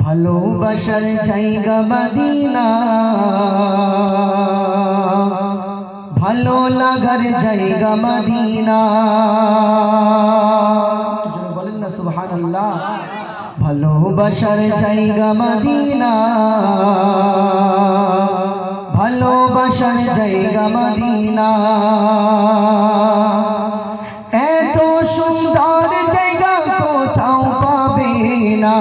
ভালোবাসার জায়গা মদিনা, ভালো লাগার জায়গা মদিনা। বলেন না সুবহানাল্লাহ। ভালোবাসার জায়গা মদিনা, ভালোবাসার জায়গা মদিনা। এত সুন্দর জায়গা কোথাও পাবে না,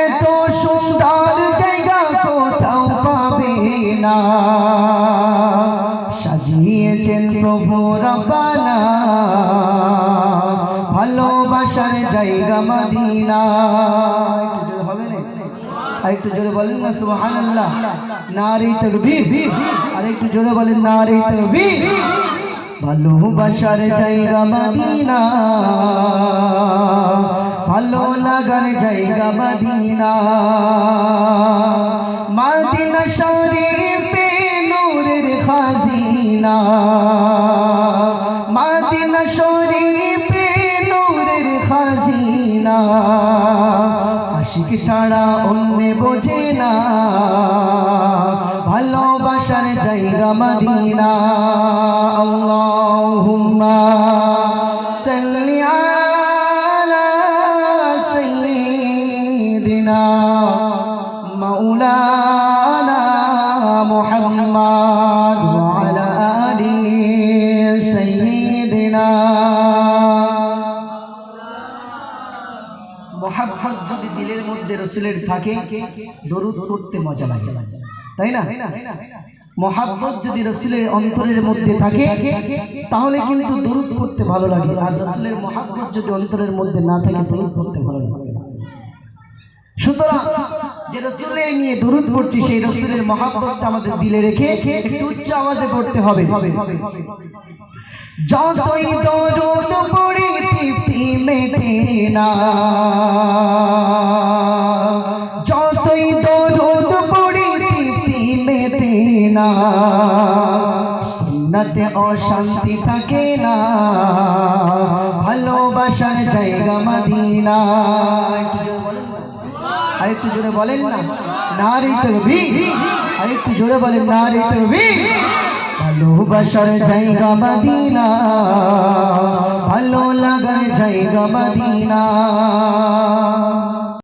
এত সুন্দর জায়গা কোথাও পাবে না। সাজিয়েছেন প্রভু রব্বানা, ভালোবাসার জায়গা মদিনা। হবে না? আরেকটু জোরে বলেন না সুবহানাল্লাহ। নারে তাকবীর। আরেকটু জোরে বলেন নারে তাকবীর। ভালোবাসার জায়গা মদিনা, ভালো লাগার জায়গা মদিনা। মদিনা শরীফে নূরের খাজিনা, মদিনা শরীফে নূরের খাজিনা। আশিক ছাড়া অন্য বোঝে না, ভালোবাসার জায়গা মদিনা। আল্লাহুম্মা সাল্লি আলা সাইয়্যিদিনা মাওলানা মুহাম্মদ ওয়া আলা আলি সাইয়্যিদিনা। মুহাব্বত যদি দিলের মধ্যে রাসূলের থাকে, দরুদ পড়তে মজা লাগে, তাই না? মুহাব্বত যদি রাসূলের অন্তরের মধ্যে থাকে তাহলে কিন্তু দরুদ পড়তে ভালো লাগে। আর রাসূলের মুহাব্বত যদি অন্তরের মধ্যে না থাকে দরুদ পড়তে ভালো লাগে না। সুতরাং যে রাসূলের নিয়ে দরুদ পড়ছি সেই রাসূলের মুহাব্বতটা আমাদের দিলে রেখে একটু উচ্চ আওয়াজে পড়তে হবে। যতই দরুদ পড়ি তৃপ্তি মেটে না, যতই দরুদ পড়ি তৃপ্তি মেটে না। সুন্নতে অশান্তি থাকে না, ভালোবাসার জায়গা মদিনা। আরেকটু জোরে বলেন না নারে তাকবীর। আরেকটু জোরে বলেন নারে তাকবীর। ভালোবাসার জায়গা মদিনা, ভালো লাগার জায়গা মদিনা।